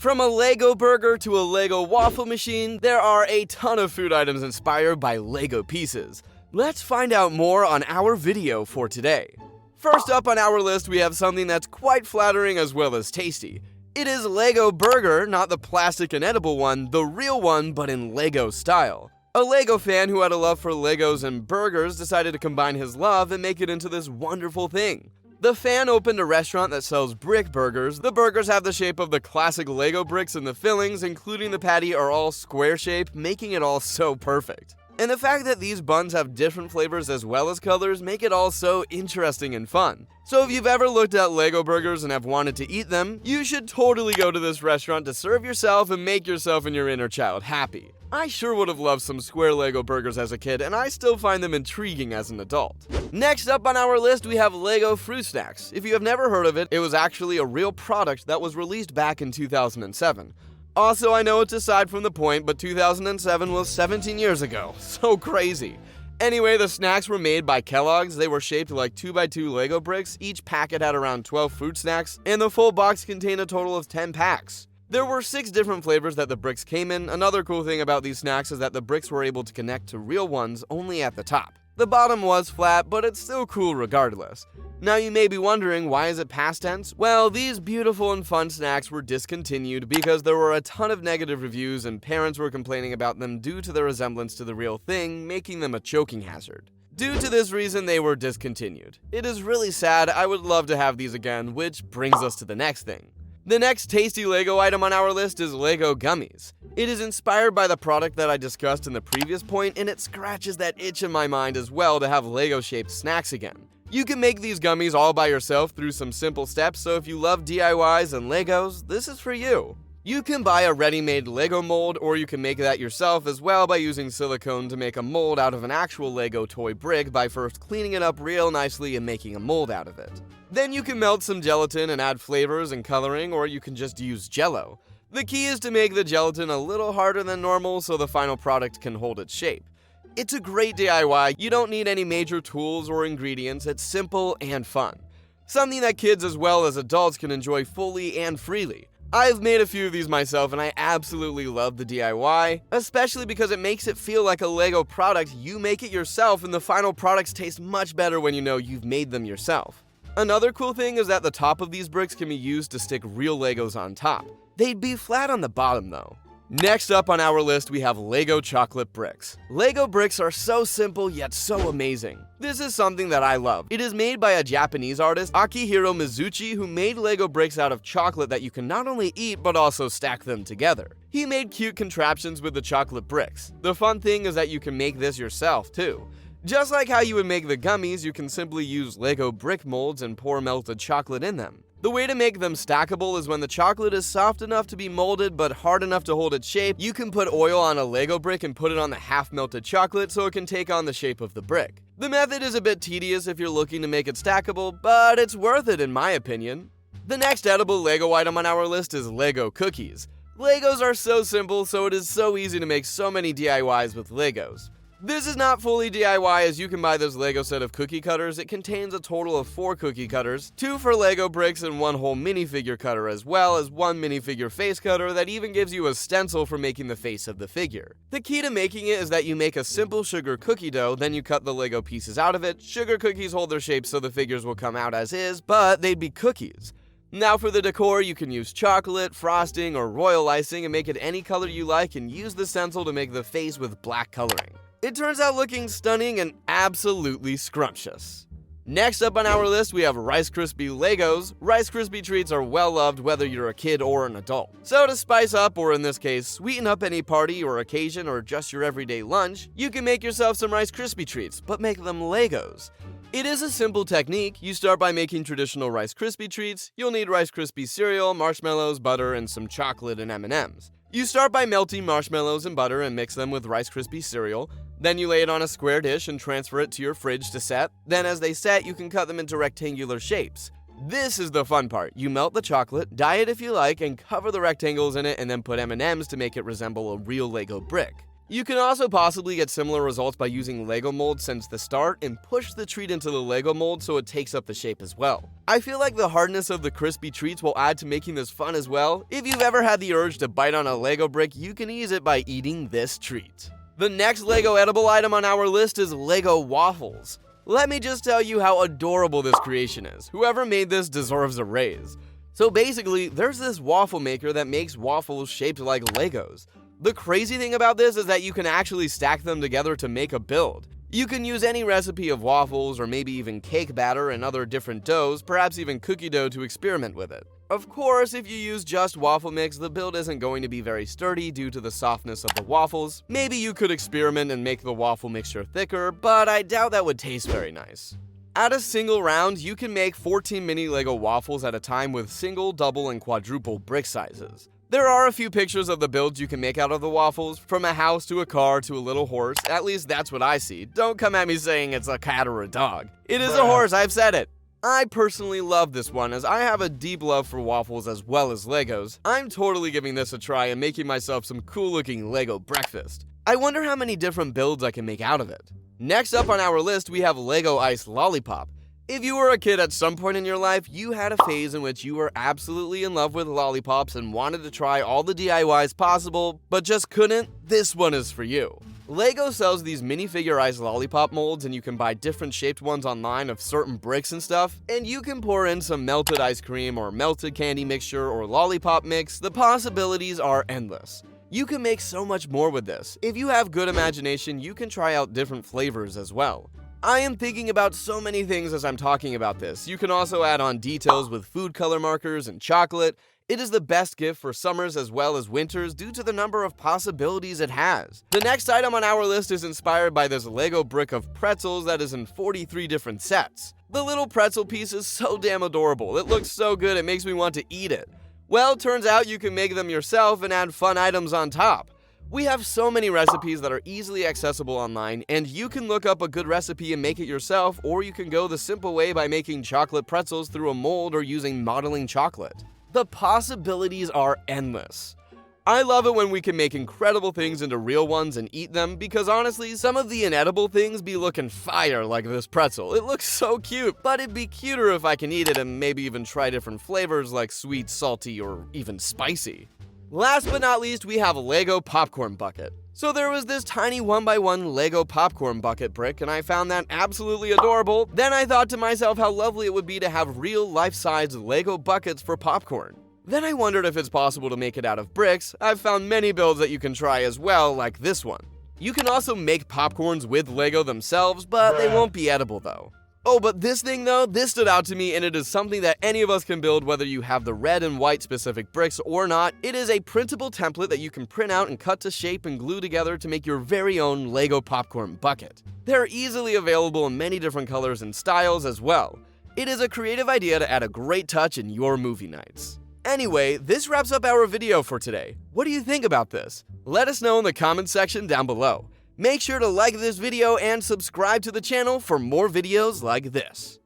From a Lego burger to a Lego waffle machine, there are a ton of food items inspired by Lego pieces. Let's find out more on our video for today. First up on our list, we have something that's quite flattering as well as tasty. It is Lego burger, not the plastic and edible one, the real one but in Lego style. A Lego fan who had a love for Legos and burgers decided to combine his love and make it into this wonderful thing. The fan opened a restaurant that sells brick burgers. The burgers have the shape of the classic Lego bricks, and the fillings, including the patty, are all square shaped, making it all so perfect. And the fact that these buns have different flavors as well as colors make it all so interesting and fun. So if you've ever looked at Lego burgers and have wanted to eat them, you should totally go to this restaurant to serve yourself and make yourself and your inner child happy. I sure would have loved some square Lego burgers as a kid, and I still find them intriguing as an adult. Next up on our list, we have Lego Fruit Snacks. If you have never heard of it, it was actually a real product that was released back in 2007. Also, I know it's aside from the point, but 2007 was 17 years ago. So crazy. Anyway, the snacks were made by Kellogg's. They were shaped like 2x2 Lego bricks. Each packet had around 12 fruit snacks, and the full box contained a total of 10 packs. There were 6 different flavors that the bricks came in. Another cool thing about these snacks is that the bricks were able to connect to real ones only at the top. The bottom was flat, but it's still cool regardless. Now you may be wondering, why is it past tense? Well, these beautiful and fun snacks were discontinued because there were a ton of negative reviews and parents were complaining about them due to their resemblance to the real thing, making them a choking hazard. Due to this reason, they were discontinued. It is really sad. I would love to have these again, which brings us to the next thing. The next tasty Lego item on our list is Lego Gummies. It is inspired by the product that I discussed in the previous point, and it scratches that itch in my mind as well to have Lego-shaped snacks again. You can make these gummies all by yourself through some simple steps, so if you love DIYs and Legos, this is for you. You can buy a ready-made Lego mold, or you can make that yourself as well by using silicone to make a mold out of an actual Lego toy brick by first cleaning it up real nicely and making a mold out of it. Then you can melt some gelatin and add flavors and coloring, or you can just use Jell-O. The key is to make the gelatin a little harder than normal so the final product can hold its shape. It's a great DIY. You don't need any major tools or ingredients. It's simple and fun. Something that kids as well as adults can enjoy fully and freely. I've made a few of these myself and I absolutely love the DIY, especially because it makes it feel like a Lego product. You make it yourself and the final products taste much better when you know you've made them yourself. Another cool thing is that the top of these bricks can be used to stick real Legos on top. They'd be flat on the bottom though. Next up on our list, we have Lego chocolate bricks. Lego bricks are so simple yet so amazing. This is something that I love. It is made by a Japanese artist, Akihiro Mizuchi, who made Lego bricks out of chocolate that you can not only eat but also stack them together. He made cute contraptions with the chocolate bricks. The fun thing is that you can make this yourself too. Just like how you would make the gummies, you can simply use Lego brick molds and pour melted chocolate in them. The way to make them stackable is when the chocolate is soft enough to be molded but hard enough to hold its shape, you can put oil on a Lego brick and put it on the half-melted chocolate so it can take on the shape of the brick. The method is a bit tedious if you're looking to make it stackable, but it's worth it in my opinion. The next edible Lego item on our list is Lego cookies. Legos are so simple, so it is so easy to make so many DIYs with Legos. This is not fully DIY as you can buy this Lego set of cookie cutters. It contains a total of 4 cookie cutters, 2 for Lego bricks and 1 whole minifigure cutter, as well as 1 minifigure face cutter that even gives you a stencil for making the face of the figure. The key to making it is that you make a simple sugar cookie dough, then you cut the Lego pieces out of it. Sugar cookies hold their shape so the figures will come out as is, but they'd be cookies. Now for the decor, you can use chocolate, frosting, or royal icing and make it any color you like and use the stencil to make the face with black coloring. It turns out looking stunning and absolutely scrumptious. Next up on our list, we have Rice Krispie Legos. Rice Krispie treats are well loved whether you're a kid or an adult. So to spice up, or in this case, sweeten up any party or occasion or just your everyday lunch, you can make yourself some Rice Krispie treats, but make them Legos. It is a simple technique. You start by making traditional Rice Krispie treats. You'll need Rice Krispie cereal, marshmallows, butter, and some chocolate and M&Ms. You start by melting marshmallows and butter and mix them with Rice Krispie cereal. Then you lay it on a square dish and transfer it to your fridge to set. Then as they set, you can cut them into rectangular shapes. This is the fun part. You melt the chocolate, dye it if you like, and cover the rectangles in it and then put M&Ms to make it resemble a real Lego brick. You can also possibly get similar results by using Lego molds since the start and push the treat into the Lego mold so it takes up the shape as well. I feel like the hardness of the crispy treats will add to making this fun as well. If you've ever had the urge to bite on a Lego brick, you can ease it by eating this treat. The next Lego edible item on our list is Lego Waffles. Let me just tell you how adorable this creation is. Whoever made this deserves a raise. So basically, there's this waffle maker that makes waffles shaped like Legos. The crazy thing about this is that you can actually stack them together to make a build. You can use any recipe of waffles or maybe even cake batter and other different doughs, perhaps even cookie dough to experiment with it. Of course, if you use just waffle mix, the build isn't going to be very sturdy due to the softness of the waffles. Maybe you could experiment and make the waffle mixture thicker, but I doubt that would taste very nice. At a single round, you can make 14 mini Lego waffles at a time with single, double, and quadruple brick sizes. There are a few pictures of the builds you can make out of the waffles, from a house to a car to a little horse. At least that's what I see. Don't come at me saying it's a cat or a dog. It is a horse, I've said it. I personally love this one as I have a deep love for waffles as well as Legos. I'm totally giving this a try and making myself some cool looking Lego breakfast. I wonder how many different builds I can make out of it. Next up on our list, we have Lego Ice Lollipop. If you were a kid at some point in your life, you had a phase in which you were absolutely in love with lollipops and wanted to try all the DIYs possible, but just couldn't, this one is for you. Lego sells these minifigure ice lollipop molds and you can buy different shaped ones online of certain bricks and stuff, and you can pour in some melted ice cream or melted candy mixture or lollipop mix. The possibilities are endless. You can make so much more with this. If you have good imagination, you can try out different flavors as well. I am thinking about so many things as I'm talking about this. You can also add on details with food color markers and chocolate. It is the best gift for summers as well as winters due to the number of possibilities it has. The next item on our list is inspired by this Lego brick of pretzels that is in 43 different sets. The little pretzel piece is so damn adorable. It looks so good it makes me want to eat it. Well, turns out you can make them yourself and add fun items on top. We have so many recipes that are easily accessible online, and you can look up a good recipe and make it yourself, or you can go the simple way by making chocolate pretzels through a mold or using modeling chocolate. The possibilities are endless. I love it when we can make incredible things into real ones and eat them, because honestly, some of the inedible things be looking fire like this pretzel. It looks so cute, but it'd be cuter if I can eat it and maybe even try different flavors like sweet, salty, or even spicy. Last but not least, we have Lego Popcorn Bucket. So there was this tiny 1x1 Lego popcorn bucket brick, and I found that absolutely adorable. Then I thought to myself how lovely it would be to have real life-size Lego buckets for popcorn. Then I wondered if it's possible to make it out of bricks. I've found many builds that you can try as well, like this one. You can also make popcorns with Lego themselves, but they won't be edible though. Oh, but this thing though, this stood out to me, and it is something that any of us can build whether you have the red and white specific bricks or not. It is a printable template that you can print out and cut to shape and glue together to make your very own Lego popcorn bucket. They're easily available in many different colors and styles as well. It is a creative idea to add a great touch in your movie nights. Anyway, this wraps up our video for today. What do you think about this? Let us know in the comments section down below. Make sure to like this video and subscribe to the channel for more videos like this.